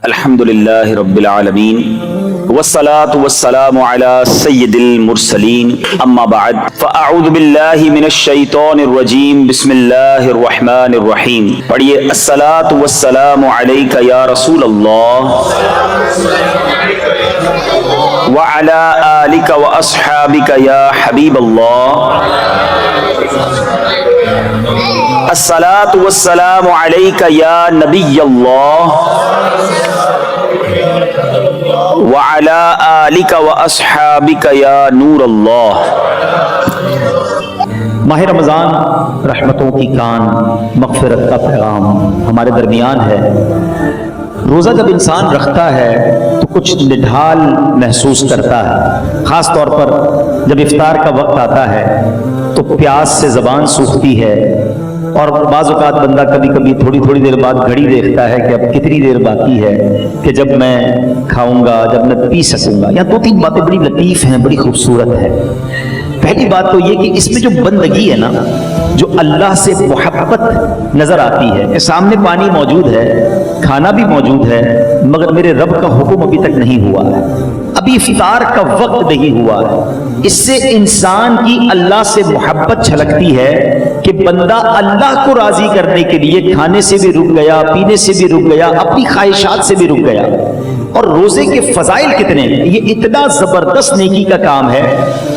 الحمدللہ رب العالمین والصلاة والسلام على سید المرسلین اما بعد فاعوذ باللہ من الشیطان الرجیم بسم اللہ الرحمن الرحیم. پڑھیے الصلاة والسلام علیک یا رسول اللہ وعلى آلک واصحابک یا حبیب اللہ. الصلاة والسلام علیک یا نبی اللہ وعلى آلک واصحابک یا نور اللہ. ماہ رمضان رحمتوں کی کان، مغفرت کا پیغام ہمارے درمیان ہے. روزہ جب انسان رکھتا ہے تو کچھ نڈھال محسوس کرتا ہے، خاص طور پر جب افطار کا وقت آتا ہے تو پیاس سے زبان سوکھتی ہے، اور بعض اوقات بندہ کبھی کبھی تھوڑی دیر بعد گھڑی دیکھتا ہے کہ اب کتنی دیر باقی ہے کہ جب میں کھاؤں گا، جب میں پی سکوں گا. یہاں دو تین باتیں بڑی لطیف ہیں، بڑی خوبصورت ہے. پہلی بات تو یہ کہ اس میں جو بندگی ہے نا، جو اللہ سے محبت نظر آتی ہے کہ سامنے پانی موجود ہے، کھانا بھی موجود ہے، مگر میرے رب کا حکم ابھی تک نہیں ہوا ہے، ابھی افطار کا وقت نہیں ہوا ہے. اس سے انسان کی اللہ سے محبت چھلکتی ہے کہ بندہ اللہ کو راضی کرنے کے لیے کھانے سے بھی رک گیا، پینے سے بھی رک گیا، اپنی خواہشات سے بھی رک گیا. اور روزے کے فضائل کتنے ہیں، یہ اتنا زبردست نیکی کا کام ہے.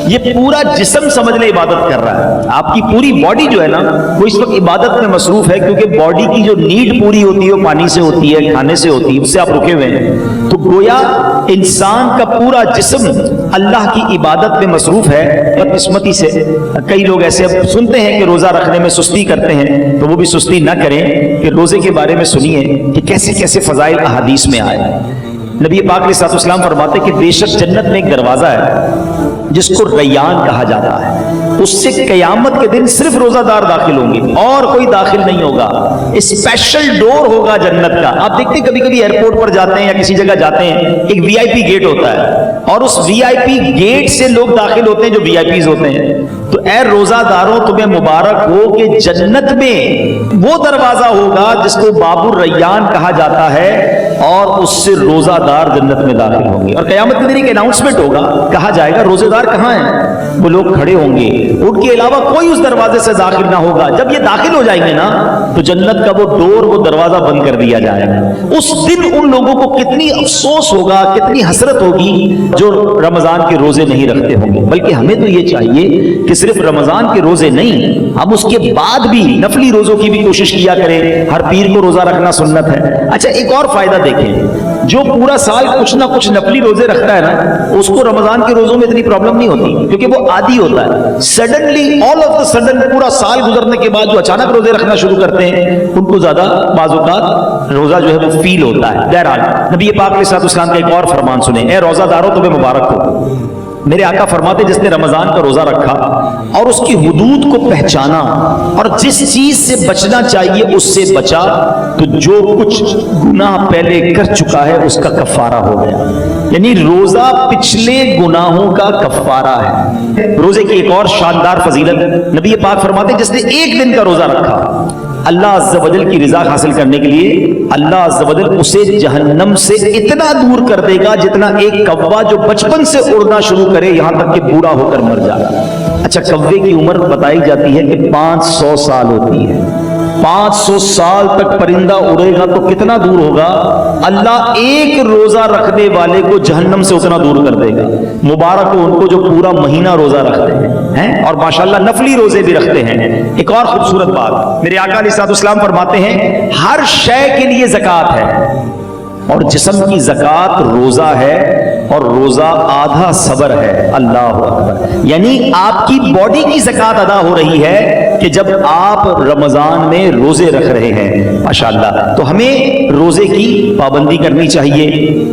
یہ پورا جسم سمجھ لے عبادت کر رہا ہے. آپ کی پوری باڈی جو ہے نا وہ اس وقت عبادت میں مصروف ہے، کیونکہ باڈی کی جو نیڈ پوری ہوتی ہے وہ پانی سے ہوتی ہے، کھانے سے ہوتی ہے، اس سے آپ رکے ہوئے ہیں. تو گویا انسان کا پورا جسم اللہ کی عبادت میں مصروف ہے. بدقسمتی سے کئی لوگ ایسے اب سنتے ہیں کہ روزہ رکھنے میں سستی کرتے ہیں، تو وہ بھی سستی نہ کریں کہ روزے کے بارے میں سنیے کہ کیسے کیسے فضائل احادیث میں آئے. نبی پاک علیہ الصلوۃ والسلام فرماتے کہ بے شک جنت میں ایک دروازہ ہے جس کو ریان کہا جاتا ہے، اس سے قیامت کے دن صرف روزہ دار داخل ہوں گے اور کوئی داخل نہیں ہوگا. اسپیشل ڈور ہوگا جنت کا. آپ دیکھتے ہیں کبھی کبھی ایئرپورٹ پر جاتے ہیں یا کسی جگہ جاتے ہیں، ایک وی آئی پی گیٹ ہوتا ہے اور اس وی آئی پی گیٹ سے لوگ داخل ہوتے ہیں جو وی آئی پیز ہوتے ہیں. تو اے روزہ داروں تمہیں مبارک ہو کہ جنت میں وہ دروازہ ہوگا جس کو باب الریان کہا جاتا ہے، اور اس سے روزہ دار جنت میں داخل ہوں گے. اور قیامت کے دن ایک اناؤنسمنٹ ہوگا، کہا جائے گا روزے دار کہاں ہیں؟ وہ لوگ کھڑے ہوں گے، ان کے علاوہ کوئی اس دروازے سے داخل نہ ہوگا. جب یہ داخل ہو جائیں گے نا تو جنت کا وہ ڈور، وہ دروازہ بند کر دیا جائے گا. اس دن ان لوگوں کو کتنی افسوس ہوگا، کتنی حسرت ہوگی جو رمضان کے روزے نہیں رکھتے ہوں گے. بلکہ ہمیں تو یہ چاہیے کہ صرف رمضان کے روزے نہیں، ہم اس کے بعد بھی نفلی روزوں کی بھی کوشش کیا کریں. ہر پیر کو روزہ رکھنا سنت ہے. اچھا ایک اور فائدہ دیکھیں، جو پورا سال کچھ نہ کچھ نفلی روزے رکھتا ہے نا، اس کو رمضان کے روزوں میں اتنی پرابلم نہیں ہوتی، کیونکہ وہ عادی ہوتا ہے. Suddenly all of the sudden پورا سال گزرنے کے بعد جو اچانک روزے رکھنا شروع کرتے ہیں ان کو زیادہ بعض اوقات روزہ جو ہے وہ فیل ہوتا ہے. بہرحال نبی پاک علیہ الصلوۃ والسلام کا ایک اور فرمان سنیں. اے روزہ داروں تمہیں مبارک ہو. میرے آقا فرماتے جس نے رمضان کا روزہ رکھا اور اس کی حدود کو پہچانا اور جس چیز سے بچنا چاہیے اس سے بچا، تو جو کچھ گناہ پہلے کر چکا ہے اس کا کفارہ ہو گیا. یعنی روزہ پچھلے گناہوں کا کفارہ ہے. روزے کی ایک اور شاندار فضیلت، نبی پاک فرماتے جس نے ایک دن کا روزہ رکھا، اللہ عز و جل کی رضا حاصل کرنے کے لیے اللہ عز و جل اسے جہنم سے اتنا دور کر دے گا جتنا ایک کوا جو بچپن سے اڑنا شروع کرے یہاں تک کہ بوڑھا ہو کر مر جائے. اچھا کوے کی عمر بتائی جاتی ہے کہ 500 سال ہوتی ہے. 500 سال تک پرندہ اڑے گا تو کتنا دور ہوگا؟ اللہ ایک روزہ رکھنے والے کو جہنم سے اتنا دور کر دے گا. مبارک ہو ان کو جو پورا مہینہ روزہ رکھتے ہیں اور ماشاءاللہ نفلی روزے بھی رکھتے ہیں. ایک اور خوبصورت بات، میرے آقا علیہ الصلوۃ والسلام فرماتے ہیں ہر شے کے لیے زکوٰۃ ہے، اور جسم کی زکوٰۃ روزہ ہے، اور روزہ آدھا صبر ہے. اللہ اکبر. یعنی آپ کی باڈی کی زکوٰۃ ادا ہو رہی ہے کہ جب آپ رمضان میں روزے رکھ رہے ہیں. ماشاءاللہ تو ہمیں روزے کی پابندی کرنی چاہیے.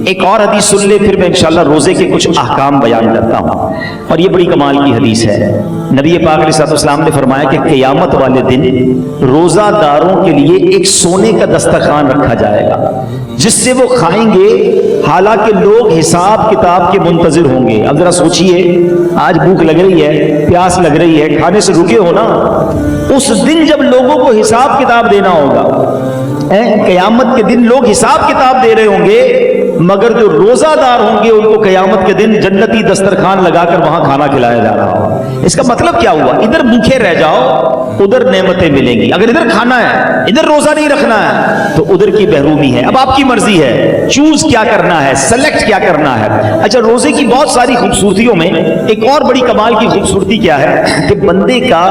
ایک اور حدیث سن لے پھر میں انشاءاللہ روزے کے کچھ احکام بیان کرتا ہوں، اور یہ بڑی کمال کی حدیث ہے. نبی پاک علیہ الصلوۃ والسلام نے فرمایا کہ قیامت والے دن روزہ داروں کے لیے ایک سونے کا دسترخوان رکھا جائے گا جس سے وہ کھائیں گے حالانکہ لوگ حساب کتاب کے منتظر ہوں گے. اب ذرا سوچئے، آج بھوک لگ رہی ہے، پیاس لگ رہی ہے، کھانے سے رکے ہو نا. اس دن جب لوگوں کو حساب کتاب دینا ہوگا قیامت کے دن لوگ حساب کتاب دے رہے ہوں گے، مگر جو روزہ دار ہوں گے ان کو قیامت کے دن جنتی دسترخوان لگا کر وہاں کھانا کھلایا جا رہا ہو۔ اس کا مطلب کیا ہوا؟ ادھر بھوکے رہ جاؤ ادھر نعمتیں ملیں گی، اگر ادھر کھانا ہے ادھر روزہ نہیں رکھنا ہے تو ادھر کی محرومی ہے۔ اب آپ کی مرضی ہے چوز کیا کرنا ہے، سلیکٹ کیا کرنا ہے۔ اچھا، روزے کی بہت ساری خوبصورتیوں میں ایک اور بڑی کمال کی خوبصورتی کیا ہے کہ بندے کا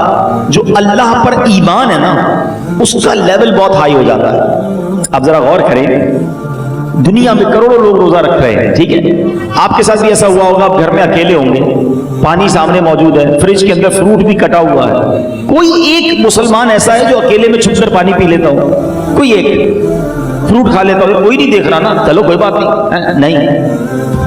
جو اللہ پر ایمان ہے نا اس کا لیول بہت ہائی ہو جاتا ہے۔ آپ ذرا غور کریں، دنیا میں کروڑوں لوگ روزہ رکھ رہے ہیں، ٹھیک ہے، آپ کے ساتھ بھی ایسا ہوا ہوگا، آپ گھر میں اکیلے ہوں گے، پانی سامنے موجود ہے، فریج کے اندر فروٹ بھی کٹا ہوا ہے، کوئی ایک مسلمان ایسا ہے جو اکیلے میں چھپ کر پانی پی لیتا ہو؟ کوئی ایک فروٹ کھا لیتا ہو؟ کوئی نہیں دیکھ رہا نا، چلو کوئی بات نہیں۔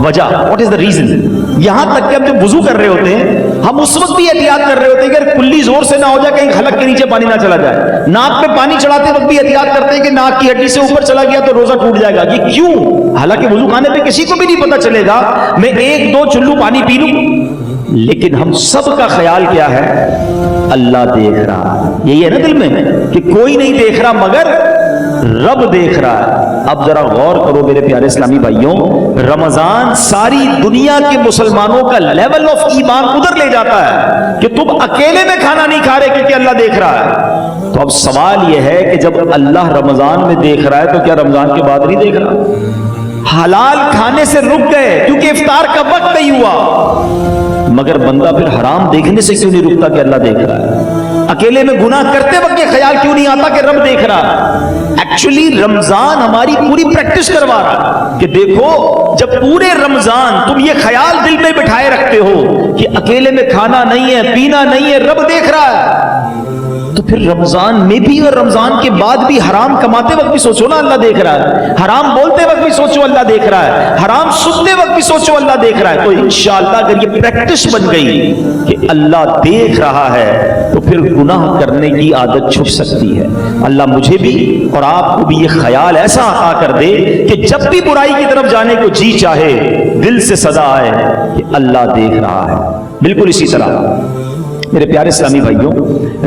وجہ واٹ از دا ریزن؟ یہاں تک کہ ہم جب وضو کر رہے ہوتے ہیں ہم اس وقت بھی احتیاط کر رہے ہوتے ہیں کہ اگر کلی زور سے نہ ہو جائے، کہیں حلق کے نیچے پانی نہ چلا جائے۔ ناک پہ پانی چڑھاتے وقت بھی احتیاط کرتے ہیں کہ ناک کی ہڈی سے اوپر چلا گیا تو روزہ ٹوٹ جائے گا۔ یہ کیوں؟ حالانکہ وضو خانے پہ کسی کو بھی نہیں پتا چلے گا، میں ایک دو چلو پانی پی لوں، لیکن ہم سب کا خیال کیا ہے؟ اللہ دیکھ رہا ہے۔ یہی ہے نا دل میں کہ کوئی نہیں دیکھ رہا مگر رب دیکھ رہا ہے۔ اب ذرا غور کرو میرے پیارے اسلامی بھائیوں، رمضان ساری دنیا کے مسلمانوں کا لیول آف ایمان ادھر لے جاتا ہے کہ تم اکیلے میں کھانا نہیں کھا رہے کیونکہ اللہ دیکھ رہا ہے۔ تو اب سوال یہ ہے کہ جب اللہ رمضان میں دیکھ رہا ہے تو کیا رمضان کے بعد نہیں دیکھ رہا؟ حلال کھانے سے رک گئے کیونکہ افطار کا وقت نہیں ہوا، مگر بندہ پھر حرام دیکھنے سے کیوں نہیں رکتا کہ اللہ دیکھ رہا ہے؟ اکیلے میں گناہ کرتے وقت یہ خیال کیوں نہیں آتا کہ رب دیکھ رہا ہے؟ ایکچولی رمضان ہماری پوری پریکٹس کروا رہا ہے کہ دیکھو، جب پورے رمضان تم یہ خیال دل میں بٹھائے رکھتے ہو کہ اکیلے میں کھانا نہیں ہے، پینا نہیں ہے، رب دیکھ رہا ہے، تو پھر رمضان میں بھی اور رمضان کے بعد بھی حرام کماتے وقت بھی سوچو نا اللہ دیکھ رہا ہے، حرام بولتے وقت بھی سوچو اللہ دیکھ رہا ہے، حرام سنتے وقت بھی سوچو اللہ دیکھ رہا ہے۔ تو انشاءاللہ اگر یہ پریکٹس بن گئی کہ اللہ دیکھ رہا ہے تو پھر گناہ کرنے کی عادت چھپ سکتی ہے۔ اللہ مجھے بھی اور آپ کو بھی یہ خیال ایسا عطا کر دے کہ جب بھی برائی کی طرف جانے کو جی چاہے دل سے صدا آئے کہ اللہ دیکھ رہا ہے۔ بالکل اسی طرح میرے پیارے اسلامی بھائیوں،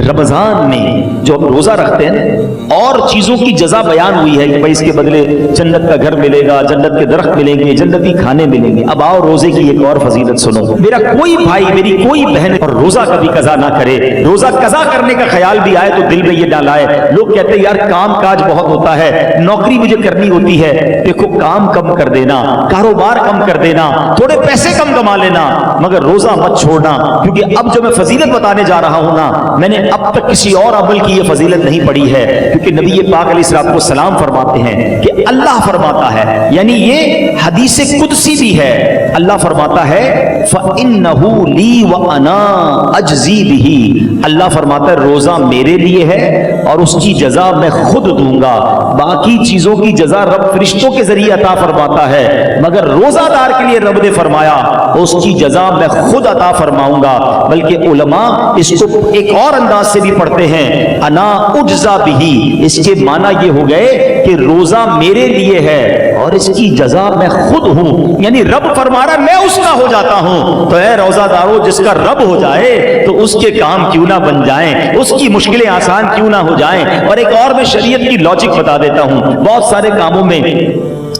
رمضان میں جو ہم روزہ رکھتے ہیں اور چیزوں کی جزا بیان ہوئی ہے کہ بھائی اس کے بدلے جنت کا گھر ملے گا، جنت کے درخت ملیں گے، جنتی کھانے ملیں گے۔ اب آؤ روزے کی ایک اور فضیلت سنو۔ میرا کوئی بھائی، میری کوئی بہن اور روزہ کبھی قضا نہ کرے، روزہ قضا کرنے کا خیال بھی آئے تو دل میں یہ نہ لائے۔ لوگ کہتے ہیں یار کام کاج بہت ہوتا ہے، نوکری مجھے کرنی ہوتی ہے۔ دیکھو، کام کم کر دینا، کاروبار کم کر دینا، تھوڑے پیسے کم کما لینا، مگر روزہ مت چھوڑنا، کیونکہ اب جو میں فضیلت بتانے جا رہا ہوں نا، میں نے اب تک کسی اور عمل کی یہ فضیلت نہیں پڑھی ہے، کیونکہ نبی پاک علیہ الصلوۃ والسلام فرماتے ہیں کہ اللہ فرماتا ہے، یعنی یہ حدیث قدسی بھی ہے، اللہ فرماتا ہے فَإِنَّهُ لِي وَأَنَا أَجْزِي بِهِ، اللہ فرماتا ہے روزہ میرے لیے ہے اور اس کی جزا میں خود دوں گا۔ باقی چیزوں کی جزا رب فرشتوں کے ذریعے عطا فرماتا ہے، مگر روزہ دار کے لیے رب نے فرمایا اس کی جزا میں خود عطا فرماؤں گا۔ بلکہ علماء اس کو ایک اور انداز سے بھی پڑھتے ہیں، انا اجزا بہی، اس کے معنی یہ ہو گئے کہ روزہ میرے لیے ہے اور اس کی جزا میں خود ہوں، یعنی رب فرما رہا میں اس کا ہو جاتا ہوں۔ تو اے روزہ دارو، جس کا رب ہو جائے تو اس کے کام کیوں نہ بن جائیں، اس کی مشکلیں آسان کیوں نہ ہو جائیں۔ اور ایک اور میں شریعت کی لاجک بتا دیتا ہوں، بہت سارے کاموں میں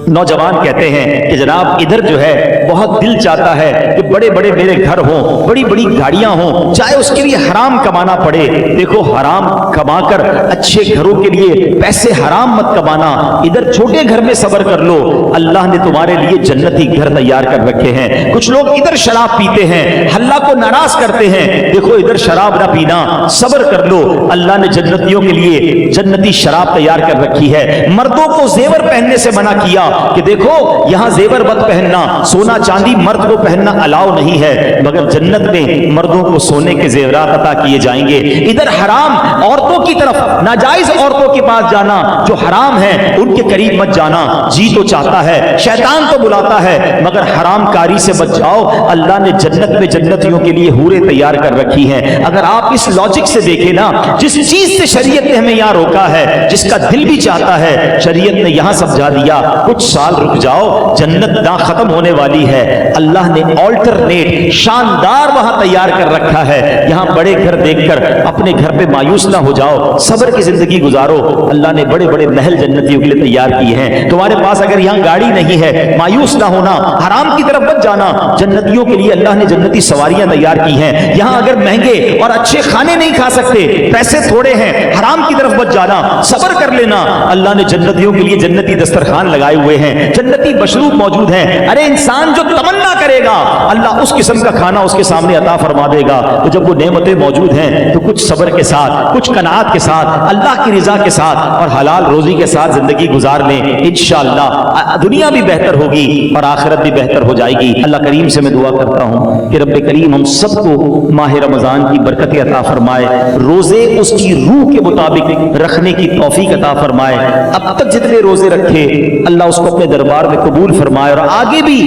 نوجوان کہتے ہیں کہ جناب ادھر جو ہے بہت دل چاہتا ہے کہ بڑے بڑے میرے گھر ہوں، بڑی بڑی گاڑیاں ہوں، چاہے اس کے لیے حرام کمانا پڑے۔ دیکھو، حرام کما کر اچھے گھروں کے لیے پیسے حرام مت کمانا، ادھر چھوٹے گھر میں صبر کر لو، اللہ نے تمہارے لیے جنتی گھر تیار کر رکھے ہیں۔ کچھ لوگ ادھر شراب پیتے ہیں، اللہ کو ناراض کرتے ہیں، دیکھو ادھر شراب نہ پینا، صبر کر لو، اللہ نے جنتیوں کے لیے جنتی شراب تیار کر رکھی ہے۔ مردوں کو زیور پہننے سے منع کیا کہ دیکھو یہاں زیور مت پہننا، سونا چاندی مرد کو پہننا الاؤ نہیں ہے، مگر جنت میں مردوں کو سونے کے زیورات عطا کیے جائیں گے۔ ادھر حرام عورتوں کی طرف، ناجائز عورتوں کے پاس جانا، جو حرام ہے ان کے قریب مت جانا۔ جی تو چاہتا ہے، شیطان تو بلاتا ہے، مگر حرام کاری سے بچ جاؤ، اللہ نے جنت میں جنتیوں کے لیے حوریں تیار کر رکھی ہیں۔ اگر آپ اس لاجک سے دیکھیں نا، جس چیز سے شریعت نے ہمیں یہاں روکا ہے، جس کا دل بھی چاہتا ہے، شریعت نے یہاں سمجھا دیا۔ کچھ کچھ سال رک جاؤ، جنت نہ ختم ہونے والی ہے، اللہ نے آلٹرنیٹ شاندار وہاں تیار کر رکھا ہے، یہاں بڑے گھر دیکھ کر اپنے گھر پہ مایوس نہ ہو جاؤ، صبر کی زندگی گزارو، اللہ نے بڑے بڑے محل جنتیوں کے لیے تیار کیے ہیں، تمہارے پاس اگر یہاں گاڑی نہیں ہے مایوس نہ ہونا، حرام کی طرف مت جانا، جنتیوں کے لیے اللہ نے جنتی سواریاں تیار کی ہیں، یہاں اگر مہنگے اور اچھے کھانے نہیں کھا سکتے، پیسے تھوڑے ہیں، حرام کی طرف مت جانا، صبر کر لینا، اللہ نے جنتیوں کے لیے جنتی دسترخوان لگائے ہوئے ہیں، جنتی مشروب موجود ہیں، ارے انسان جو تمنا کرے گا اللہ اس قسم کا کھانا اس کے سامنے عطا فرما دے گا، تو جب وہ نعمتیں موجود ہیں تو کچھ صبر کے ساتھ، کچھ قناعت کے ساتھ، اللہ کی رضا کے ساتھ اور حلال روزی کے ساتھ زندگی گزار لیں، انشاءاللہ دنیا بھی بہتر ہوگی اور آخرت بھی بہتر ہو جائے گی۔ اللہ کریم سے میں دعا کرتا ہوں کہ رب کریم ہم سب کو ماہ رمضان کی برکت عطا فرمائے، روزے اس کی روح کے مطابق رکھنے کی توفیق عطا فرمائے، اب تک جتنے روزے رکھے اللہ اس کو اپنے دربار میں قبول فرمائے اور آگے بھی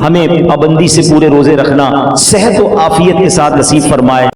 ہمیں پابندی سے پورے روزے رکھنا صحت و عافیت کے ساتھ نصیب فرمائے۔